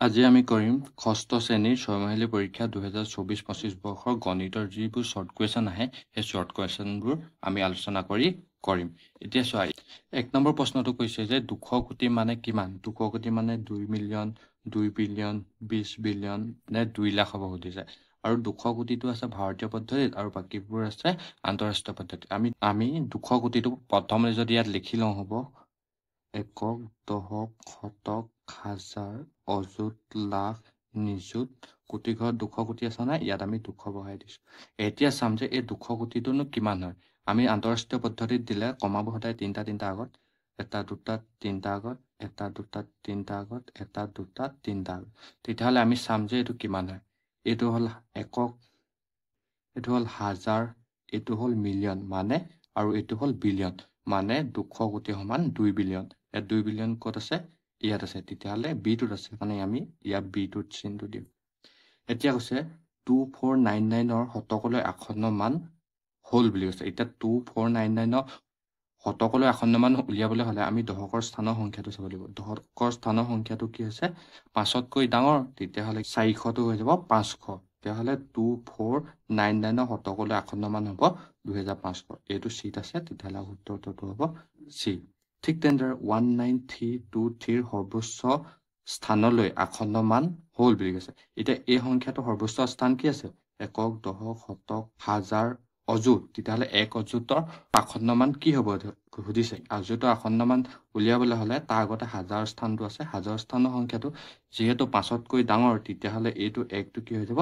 আজি আমি কৰিম ষষ্ঠ শ্ৰেণীৰ ছয়মাহিলী পৰীক্ষা 2024-25 বৰ্ষৰ গণিতৰ যিবোৰ শ্বৰ্ট কুৱেশ্যন আহে সেই শ্বৰ্ট কুৱেশ্যনবোৰ আমি আলোচনা কৰিম। এতিয়া চোৱা, 1 নম্বৰ প্ৰশ্নটো কৈছে যে 200 কোটি মানে কিমান? 200 কোটি মানে 2 মিলিয়ন, 2 বিলিয়ন, 20 বিলিয়ন নে 2 লাখ হ'ব সুধিছে। আৰু 200 কোটিটো আছে ভাৰতীয় পদ্ধতিত আৰু বাকীবোৰ আছে আন্তঃৰাষ্ট্ৰীয় পদ্ধতিত। আমি 200 কোটিটো প্ৰথমে যদি ইয়াত লিখি লওঁ হ'ব একক, দশক, শতক, হাজাৰ, অযুত, লাখ, নিযুত, কোটি ঘৰত 200 কোটি আছে নাই? ইয়াত আমি 200 বহাই দিছোঁ। এতিয়া চাম যে এই 200 কোটিটোনো কিমান হয়। আমি আন্তঃৰাষ্ট্ৰীয় পদ্ধতিত দিলে কমাব সদায় তিনিটা আগত, এটা দুটা তিনিটা আগত, এটা দুটা তিনিটা আগত, এটা দুটা তিনিটা আগত। তেতিয়াহ'লে আমি চাম যে এইটো কিমান হয়। এইটো হ'ল একক, এইটো হ'ল হাজাৰ, এইটো হ'ল মিলিয়ন মানে, আৰু এইটো হ'ল বিলিয়ন মানে 200 কোটি সমান 2 বিলিয়ন। ইয়াত 2 বিলিয়ন ক'ত আছে? ইয়াত আছে। তেতিয়াহ'লে বিটোত আছে, মানে আমি ইয়াত বিটোত চিনটো দিম। এতিয়া কৈছে 2499ৰ শতকলৈ আসন্ন মান হ'ল বুলি কৈছে। এতিয়া 2499ৰ শতকলৈ আসন্ন মান উলিয়াবলৈ হ'লে আমি দশকৰ স্থানৰ সংখ্যাটো চাব লাগিব। দশকৰ স্থানৰ সংখ্যাটো কি হৈছে? 5তকৈ ডাঙৰ, তেতিয়াহ'লে 400টো হৈ যাব 500। তেতিয়াহ'লে 2499ৰ শতকলৈ আসন্ন মান হ'ব 2500। এইটো চিত আছে, তেতিয়াহ'লে উত্তৰটো হ'ব চি। ঠিক তেনেদৰে 19323ৰ সৰ্বোচ্চ স্থানলৈ আসন্ন মান হ'ল বুলি কৈছে। এতিয়া এই সংখ্যাটো সৰ্বোচ্চ স্থান কি আছে? একক, দশক, শতক, হাজাৰ, অযুত। তেতিয়াহ'লে 1 অযুতৰ আসন্ন মান কি হ'ব সুধিছে। অযুতৰ আসন্ন মান উলিয়াবলৈ হ'লে তাৰ আগতে হাজাৰ স্থানটো আছে। হাজাৰ স্থানৰ সংখ্যাটো যিহেতু 5তকৈ ডাঙৰ, তেতিয়াহ'লে এইটো 1টো কি হৈ যাব?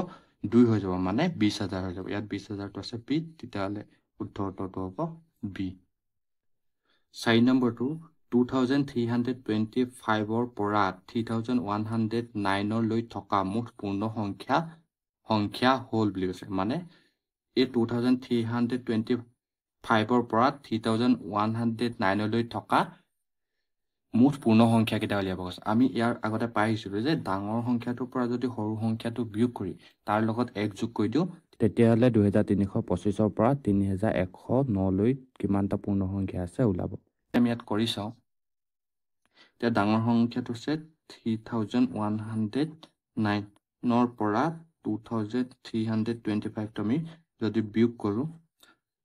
2 হৈ যাব, মানে 20,000 হৈ যাব। ইয়াত 20,000টো আছে বি, তেতিয়াহ'লে উত্তৰটো হ'ব বি। 4 নম্বৰটো 2325ৰ পৰা 3109লৈ থকা মুঠ পূৰ্ণ সংখ্যা হ'ল বুলি কৈছে। মানে এই 2325ৰ পৰা 3109লৈ থকা মুঠ পূৰ্ণ সংখ্যা কেইটা উলিয়াব কৈছে। আমি ইয়াৰ আগতে পাই আহিছিলোঁ যে ডাঙৰ সংখ্যাটোৰ পৰা যদি সৰু সংখ্যাটো বিয়োগ কৰি তাৰ লগত 1 যোগ কৰি দিওঁ, তেতিয়াহ'লে 2325ৰ পৰা 3109লৈ কিমানটা পূৰ্ণ সংখ্যা আছে ওলাব। আমি ইয়াত কৰি চাওঁ। এতিয়া ডাঙৰ সংখ্যাটো হৈছে 3109ৰ পৰা 2325টো আমি যদি বিয়োগ কৰোঁ,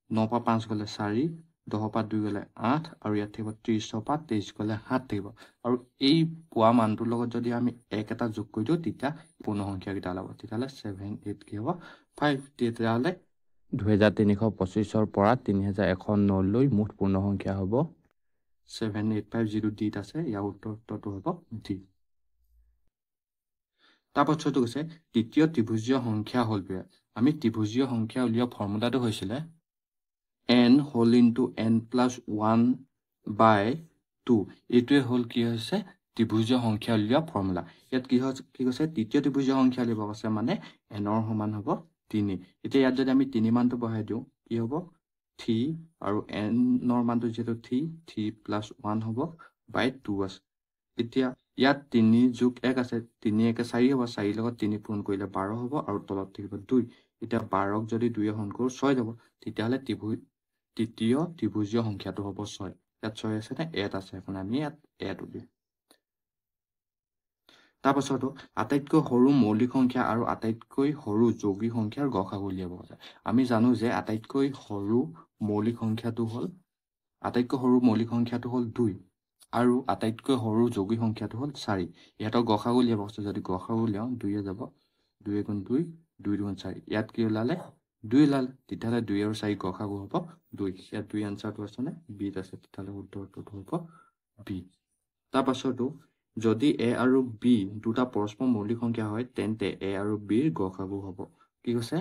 9 পৰা 5 গ'লে 4, 10 পৰা 2 গ'লে 8, আৰু ইয়াত থাকিব 30 পৰা 23 গ'লে 7 থাকিব। আৰু এই পোৱা মানটোৰ লগত যদি আমি 1 এটা যোগ কৰি দিওঁ, তেতিয়া পূৰ্ণ সংখ্যাকেইটা ওলাব। তেতিয়াহ'লে 7, 8 কি হ'ব? 5। তেতিয়াহ'লে 2325ৰ পৰা 3109লৈ মুঠ পূৰ্ণ সংখ্যা হ'ব 785, যিটো ডিত আছে। ইয়াৰ উত্তৰটো হ'ব ডি। তাৰপাছতো কৈছে তৃতীয় ত্ৰিভুজীয় সংখ্যা হ'ল বুলি। আমি ত্ৰিভুজীয় সংখ্যা উলিওৱা ফৰ্মুলাটো হৈছিলে n হোল ইনটু n+1/2। এইটোৱে হ'ল কি হৈছে ত্ৰিভুজীয় সংখ্যা উলিওৱা ফৰ্মুলা। ইয়াত কি কৈছে? তৃতীয় ত্ৰিভুজীয় সংখ্যা উলিয়াব কৈছে, মানে nৰ সমান হ'ব 3। এতিয়া ইয়াত যদি আমি 3 মানটো বহাই দিওঁ, কি হ'ব? 3, আৰু nৰ মানটো যিহেতু 3 + 1 হ'ব বাই 2 আছে। এতিয়া ইয়াত 3 যোগ 1 আছে, 3 1 4 হ'ব। 4 লগত 3 পূৰণ কৰিলে 12 হ'ব, আৰু তলত থাকিব 2। এতিয়া 12ক যদি 2 হৰণ কৰোঁ 6 যাব। তেতিয়াহ'লে তৃতীয় ত্ৰিভুজীয় সংখ্যাটো হ'ব 6। ইয়াত 6 আছে নে? 1 আছে, এখন আমি ইয়াত 1 দিম। তাৰপাছতো আটাইতকৈ সৰু মৌলিক সংখ্যা আৰু আটাইতকৈ সৰু যৌগিক সংখ্যাৰ গসাগু উলিয়াব কৈছে। আমি জানো যে আটাইতকৈ সৰু মৌলিক সংখ্যাটো হ'ল 2, আৰু আটাইতকৈ সৰু যৌগিক সংখ্যাটো হ'ল 4। ইহঁতৰ গসাগু উলিয়াব কৈছে। যদি গসাগু উলিয়াওঁ, 2 যাব, 2 × 2, 2 × 4। ইয়াত কি ওলালে? 2 ওলালে। তেতিয়াহ'লে 2 আৰু 4 গসাগু হ'ব 2। ইয়াত 2 আনচাৰটো আছেনে? বিত আছে। তেতিয়াহ'লে উত্তৰটো হ'ব বি। তাৰপাছতো যদি এ আৰু বি দুটা পৰস্পৰ মৌলিক সংখ্যা হয়, তেন্তে এ আৰু বিৰ গসাগু হ'ব। কি কৈছে?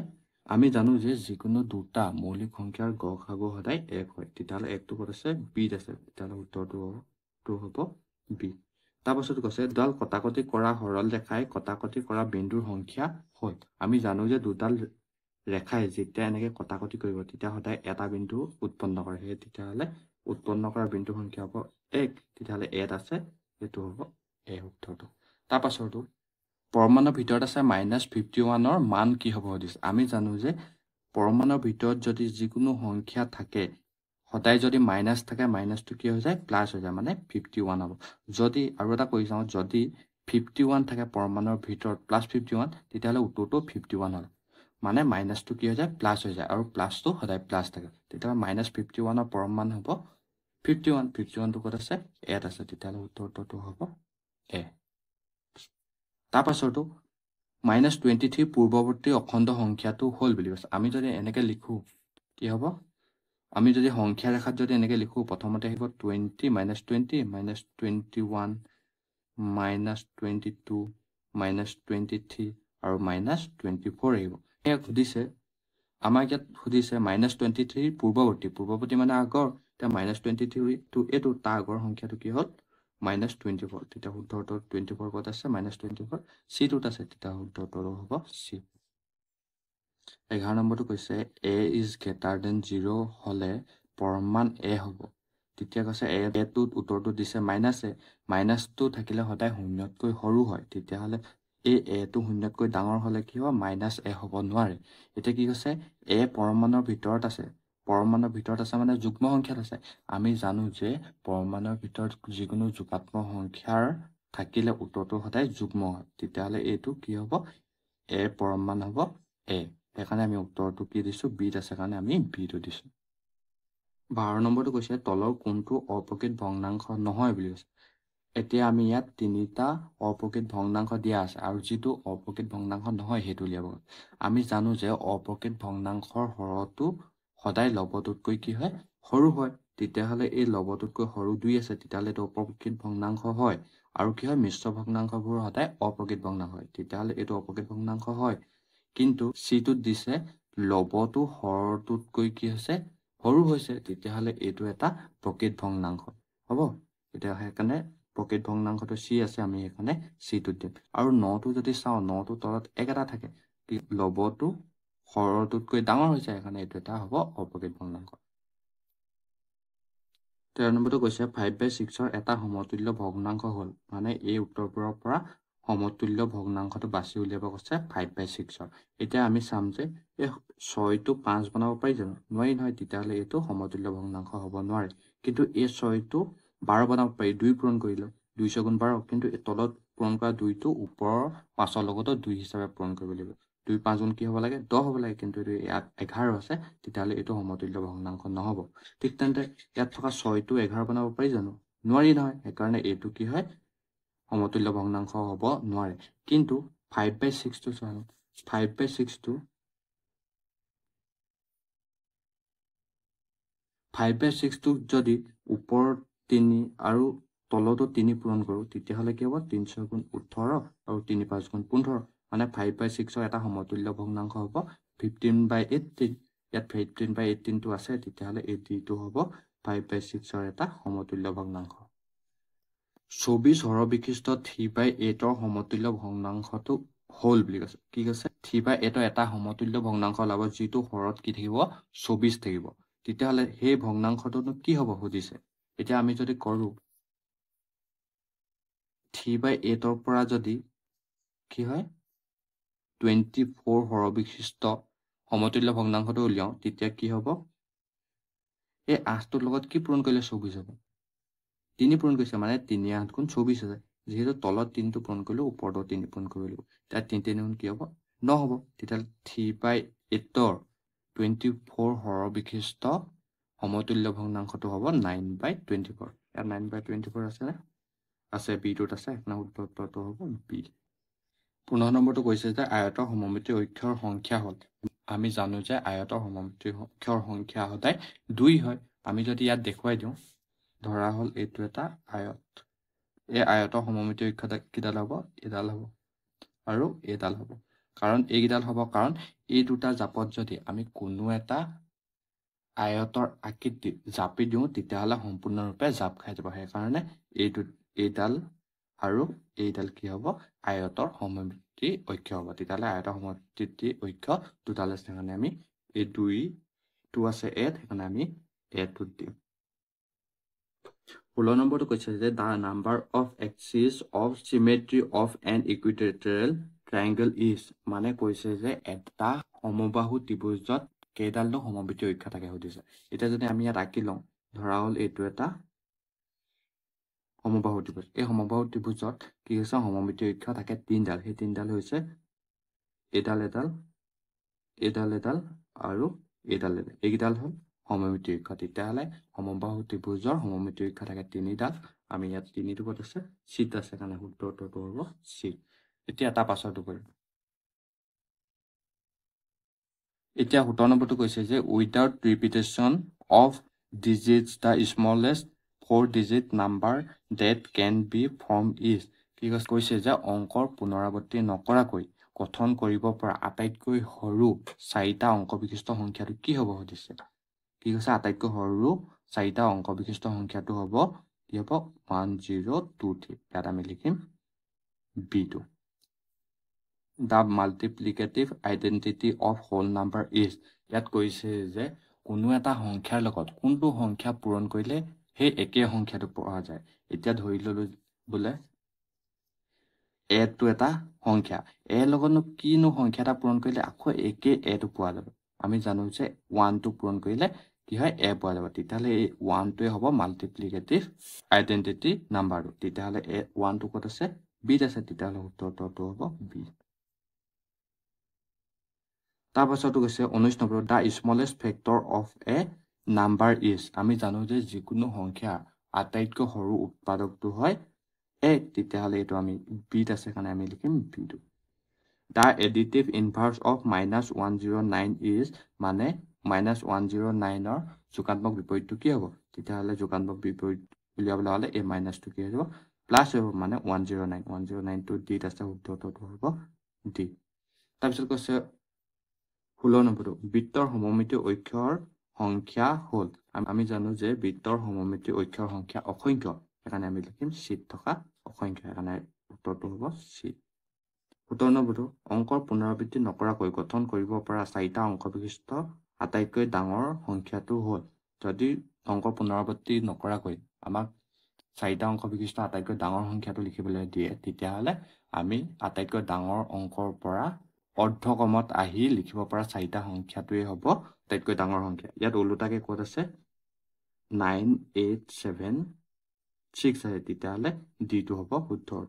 আমি জানো যে যিকোনো দুটা মৌলিক সংখ্যাৰ গসাগু সদায় 1 হয়। তেতিয়াহ'লে 1টো ক'ত আছে? বিত আছে। তেতিয়াহ'লে উত্তৰটো হ'ব বি। তাৰপাছত কৈছে দুডাল কটাকটি কৰা সৰল ৰেখাই কটাকটি কৰা বিন্দুৰ সংখ্যা হ'ল। আমি জানো যে দুডাল ৰেখাই যেতিয়া এনেকে কটাকটি কৰিব, তেতিয়া সদায় এটা বিন্দু উৎপন্ন কৰে। সেই তেতিয়াহ'লে উৎপন্ন কৰা বিন্দুৰ সংখ্যা হ'ব 1। তেতিয়াহ'লে 1 আছে, সেইটো হ'ব এ উত্তৰটো। তাৰপাছতো পৰমাণুৰ ভিতৰত আছে -51ৰ মান কি হ'ব সুধিছে। আমি জানো যে পৰমাণুৰ ভিতৰত যদি যিকোনো সংখ্যা থাকে, সদায় যদি মাইনাছ থাকে, মাইনাছটো কি হৈ যায়? প্লাছ হৈ যায়, মানে 51 হ'ব। যদি আৰু এটা কৰি চাওঁ, যদি 51 থাকে পৰমাণুৰ ভিতৰত প্লাছ 51 তেতিয়াহ'লে উত্তৰটো 51 হ'ল মানে মাইনাছটো কি হৈ যায় প্লাছ হৈ যায় আৰু প্লাছটো সদায় প্লাছ থাকে তেতিয়াহ'লে -51ৰ পৰমাণু হ'ব 51টো ক'ত আছে ইয়াত আছে তেতিয়াহ'লে উত্তৰটো হ'ব এ তাৰপাছৰটো -23 পূৰ্বৱৰ্তী অখণ্ড সংখ্যাটো হ'ল বুলি কৈছে আমি যদি এনেকৈ লিখোঁ কি হ'ব আমি যদি সংখ্যা ৰেখাত যদি এনেকৈ লিখোঁ প্ৰথমতে আহিব 20 -20 -21 -22 -23 আৰু -24 আহিব ইয়াক সুধিছে আমাক ইয়াত সুধিছে -23 পূৰ্বৱৰ্তী মানে আগৰ এতিয়া -23 টো এইটো তাৰ আগৰ সংখ্যাটো কি হ'ল -24 তেতিয়া উত্তৰটো 24 ক'ত আছে -24 C টোত আছে তেতিয়া উত্তৰটো হ'ব C 11 নম্বৰটো কৈছে a is greater than 0 হ'লে পৰমাণ a হ'ব তেতিয়া কৈছে a টোত উত্তৰটো দিছে মাইনাছটো থাকিলে সদায় শূন্যতকৈ সৰু হয় তেতিয়াহ'লে এই a টো শূন্যতকৈ ডাঙৰ হ'লে কি হ'ব -a হ'ব নোৱাৰে এতিয়া কি কৈছে a পৰমাণুৰ ভিতৰত আছে মানে যুগ্ম সংখ্যাত আছে আমি জানো যে পৰমাণুৰ ভিতৰত যিকোনো যোগাত্মক সংখ্যাৰ থাকিলে উত্তৰটো সদায় যুগ্ম হয় তেতিয়াহ'লে এইটো কি হ'ব a পৰমাণু হ'ব a সেইকাৰণে আমি উত্তৰটো কি দিছোঁ বিত আছে কাৰণে আমি বিটো দিছোঁ 12 নম্বৰটো কৈছে তলৰ কোনটো অপ্ৰকৃত ভগ্নাংশ নহয় বুলি কৈছে এতিয়া আমি ইয়াত তিনিটা অপ্ৰকৃত ভগ্নাংশ দিয়া আছে আৰু যিটো অপ্ৰকৃত ভগ্নাংশ নহয় সেইটো উলিয়াব আমি জানো যে অপ্ৰকৃত ভগ্নাংশৰ হৰটো সদায় লবটোতকৈ কি হয় সৰু হয় তেতিয়াহ'লে এই লবটোতকৈ সৰু 2 আছে তেতিয়াহ'লে এইটো অপ্ৰকৃত ভগ্নাংশ হয় আৰু কি হয় মিশ্ৰ ভগ্নাংশবোৰ সদায় অপ্ৰকৃত ভগ্নাংশ হয় তেতিয়াহ'লে এইটো অপ্ৰকৃত ভগ্নাংশ হয় কিন্তু C টোত দিছে লবটো হৰটোতকৈ কি হৈছে সৰু হৈছে তেতিয়াহ'লে এইটো এটা প্ৰকৃত ভগ্নাংশ হ'ব এতিয়া সেইকাৰণে প্ৰকৃত ভগ্নাংশটো C আছে আমি সেইকাৰণে C টোত দিম আৰু 9টো যদি চাওঁ 9টোৰ তলত এটা থাকে লবটো হৰটোতকৈ ডাঙৰ হৈছে সেইকাৰণে এইটো এটা হ'ব অপ্ৰকৃত ভগ্নাংশ 13 নম্বৰটো কৈছে 5/6ৰ এটা সমতুল্য ভগ্নাংশ হ'ল মানে এই উত্তৰবোৰৰ পৰা সমতুল্য ভগ্নাংশটো বাছি উলিয়াব কৈছে 5/6ৰ এতিয়া আমি চাম যে এই 6টো 5 বনাব পাৰি জানো নোৱাৰি নহয় তেতিয়াহ'লে এইটো সমতুল্য ভগ্নাংশ হ'ব নোৱাৰে কিন্তু এই 6টো 12 বনাব পাৰি 2 পূৰণ কৰিলো 2 × 12 কিন্তু তলত পূৰণ কৰা 2টো ওপৰৰ 5ৰ লগতো 2 হিচাপে পূৰণ কৰিব লাগিব 2 5 গুণ কি হ'ব লাগে 10 হ'ব লাগে কিন্তু এইটো ইয়াত 11 আছে তেতিয়াহ'লে এইটো সমতুল্য ভগ্নাংশ নহ'ব ঠিক তেন্তে ইয়াত থকা 6টো 11 বনাব পাৰি জানো নোৱাৰি নহয় সেইকাৰণে এইটো কি হয় সমতুল্য ভগ্নাংশ হ'ব নোৱাৰে কিন্তু 5/6টো চাওঁ 5/6টো যদি ওপৰত 3 আৰু তলতো 3 পূৰণ কৰোঁ তেতিয়াহ'লে কি হ'ব 3 6 গুণ 18 আৰু 3 5 গুণ 15 মানে 5/6ৰ এটা সমতুল্য ভগ্নাংশ হ'ব 15/18 ইয়াত 15/18টো আছে তেতিয়াহ'লে এই ডিটো হ'ব 5/6ৰ এটা সমতুল্য ভগ্নাংশ 24 হৰবিশিষ্ট 3/8ৰ সমতুল্য ভগ্নাংশটো হ'ল বুলি কৈছে কি কৈছে 3/8ৰ এটা সমতুল্য ভগ্নাংশ ওলাব যিটো হৰত কি থাকিব 24 থাকিব তেতিয়াহ'লে সেই ভগ্নাংশটোনো কি হ'ব সুধিছে এতিয়া আমি যদি কৰোঁ 3/8ৰ পৰা যদি কি হয় 24 হৰবিশিষ্ট সমতুল্য ভগ্নাংশটো উলিয়াওঁ তেতিয়া কি হ'ব এই 8টোৰ লগত কি পূৰণ কৰিলে 24 হ'ব 3 পূৰণ কৰিছে মানে 3 8 গুণ 24 আছে যেহেতু তলত 3টো পূৰণ কৰিলোঁ ওপৰতো 3 পূৰণ কৰিব লাগিব তেতিয়া 3 গুণ কি হ'ব 9 হ'ব তেতিয়াহ'লে 3/8ৰ 24 হৰবিশিষ্ট সমতুল্য ভগ্নাংশটো হ'ব 9/24 ইয়াত 9/24 আছেনে আছে বিটোত আছে উত্তৰটো হ'ব বি 15 নম্বৰটো কৈছে যে আয়তৰ সমমিতি অক্ষৰ সংখ্যা হ'ল আমি জানো যে আয়তৰ সমমিতি অক্ষৰ সংখ্যা সদায় 2 হয় আমি যদি ইয়াত দেখুৱাই দিওঁ ধৰা হ'ল এইটো এটা আয়ত এই আয়তৰ সমমিতি অক্ষৰ কিডাল হ'ব এডাল হ'ব আৰু এডাল হ'ব কাৰণ এইকেইডাল হ'ব কাৰণ এই দুটা জাপত যদি আমি কোনো এটা আয়তৰ আকৃতি জাপি দিওঁ তেতিয়াহ'লে সম্পূৰ্ণৰূপে জাপ খাই যাব সেইকাৰণে এইডাল আৰু এইডাল কি হ'ব আয়তৰ সমমিতি অক্ষ হ'ব তেতিয়াহ'লে আয়তৰ সমমিতি অক্ষ দুডাল আছে সেইকাৰণে আমি এই 2টো আছে সেইকাৰণে আমি টোত দিম 16 নম্বৰটো কৈছে যে the number of axes of symmetry of an equilateral triangle is মানে কৈছে যে এটা সমবাহু ত্ৰিভুজত কেইডালনো সমমিতি অক্ষ থাকে সুধিছে এতিয়া যদি আমি ইয়াত আঁকি লওঁ ধৰা হ'ল এইটো এটা সমবাহু ত্ৰিভুজ এই সমবাহু ত্ৰিভুজত কি হৈছে সমমিতি অক্ষ থাকে তিনডাল সেই তিনডাল হৈছে এডাল এডাল এডাল এডাল আৰু এডাল এডাল এইকেইডাল হ'ল সমমিতি অক্ষ তেতিয়াহ'লে সমবাহু ত্ৰিভুজৰ সমমিতি অক্ষ থাকে তিনিডাল আমি ইয়াত তিনিটো ক'ত আছে চিত আছে কাৰণে উত্তৰটো হ'ব চিত এতিয়া এটা পাছৰটো কৰিম এতিয়া 17 নম্বৰটো কৈছে যে without repetition of digits the smallest 4 digit number that can be form is কি কৈছে যে অংকৰ পুনৰাবৃত্তি নকৰাকৈ গঠন কৰিব পৰা আটাইতকৈ সৰু 4টা অংক বিশিষ্ট সংখ্যাটো কি হ'ব সুধিছে কি কৈছে আটাইতকৈ সৰু 4টা অংক বিশিষ্ট সংখ্যাটো হ'ব কি হ'ব 1023 ইয়াত আমি লিখিম b2 The multiplicative identity of whole number is ইয়াত কৈছে যে কোনো এটা সংখ্যাৰ লগত কোনটো সংখ্যা পূৰণ কৰিলে সেই একে সংখ্যাটো পোৱা যায় এতিয়া ধৰি ললো বোলে a টো এটা সংখ্যা a লগতনো কিনো সংখ্যা এটা পূৰণ কৰিলে আকৌ একে a টো পোৱা যাব আমি জানো যে 1 টো পূৰণ কৰিলে কি হয় a পোৱা যাব তেতিয়াহলে এই 1 টোৱে হ'ব মাল্টিপ্লিকেটিভ আইডেন্টিটি নাম্বাৰটো তেতিয়াহলে 1 টো ক'ত আছে b আছে তেতিয়াহলে উত্তৰটো হ'ব b তাৰ পাছতো কৈছে 19 number the smallest factor of a number is আমি জানো যে যিকোনো সংখ্যা আটাইতকৈ সৰু উৎপাদকটো হয় a তেতিয়াহলে এইটো আমি b আছে কাৰণে আমি লিখিম b2 the additive inverse of -109 is মানে -109 ৰ যোগাত্মক বিপৰীতটো কি হ'ব তেতিয়াহলে যোগাত্মক বিপৰীত উলিয়াবলৈ হলে এই মাইনাসটো কি হ'ব প্লাস হ'ব মানে 109 টো d আছে উত্তৰটো হ'ব d তাৰপিছত কৈছে 16 নম্বৰটো বৃত্তৰ সমমিতি অক্ষৰ সংখ্যা হ'ল আমি জানো যে বৃত্তৰ সমমিতি অক্ষৰ সংখ্যা অসংখ্য সেইকাৰণে আমি লিখিম চিত থকা অসংখ্য সেইকাৰণে উত্তৰটো হ'ব চিত 17 নম্বৰটো অংকৰ পুনৰাবৃত্তি নকৰাকৈ গঠন কৰিব পৰা 4টা অংক বিশিষ্ট আটাইতকৈ ডাঙৰ সংখ্যাটো হ'ল যদি অংকৰ পুনৰাবৃত্তি নকৰাকৈ আমাক 4টা অংক বিশিষ্ট আটাইতকৈ ডাঙৰ সংখ্যাটো লিখিবলৈ দিয়ে তেতিয়াহলে আমি আটাইতকৈ ডাঙৰ অংকৰ পৰা অৰ্ধকমত আহি লিখিব পৰা 4টা সংখ্যাটোৱে হ'ব আটাইতকৈ ডাঙৰ সংখ্যা ইয়াত ওলোটাকে ক'ত আছে 9876 আছে তেতিয়াহলে d টো হ'ব উত্তৰ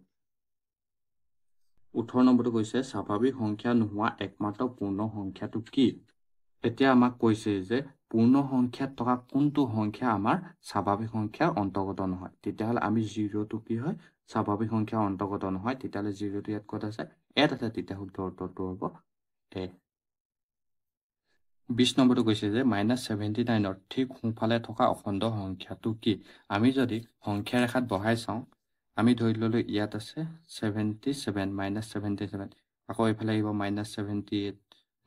18 নম্বৰটো কৈছে স্বাভাৱিক সংখ্যা নোহোৱা একমাত্ৰ পূৰ্ণ সংখ্যাটো কি এতিয়া আমাক কৈছে যে পূৰ্ণ সংখ্যাত থকা কোনটো সংখ্যা আমাৰ স্বাভাৱিক সংখ্যাৰ অন্তৰ্গত নহয় তেতিয়াহলে আমি 0 টো কি হয় স্বাভাৱিক সংখ্যাৰ অন্তৰ্গত নহয় তেতিয়াহলে 0 টো ইয়াত ক'ত আছে ইয়াত আছে তেতিয়া উত্তৰটো হ'ব a 20 নম্বৰটো কৈছে যে -79 ৰ ঠিক সোঁফালে থকা অখণ্ড সংখ্যাটো কি আমি যদি সংখ্যা ৰেখাত বহাই চাওঁ আমি ধৰি ললো ইয়াত আছে 77 -77 আকৌ এইফালে আহিব -78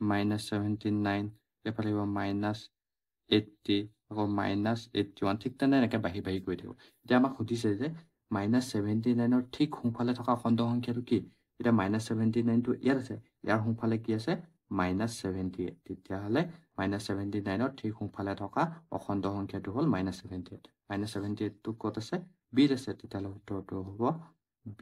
-79 এইফালে আহিব -80 আকৌ -81 ঠিক তেনেকৈ বাঢ়ি বাঢ়ি গৈ থাকিব এতিয়া আমাক সুধিছে যে -79 ৰ ঠিক সোঁফালে থকা অখণ্ড সংখ্যাটো কি এতিয়া -79 টো ইয়াত আছে ইয়াৰ সোঁফালে কি আছে -78 তেতিয়াহলে -79 ৰ ঠিক সোঁফালে থকা অখণ্ড সংখ্যাটো হ'ল -78 -78 টো ক'ত আছে b আছে তেতিয়াহলে উত্তৰটো হ'ব b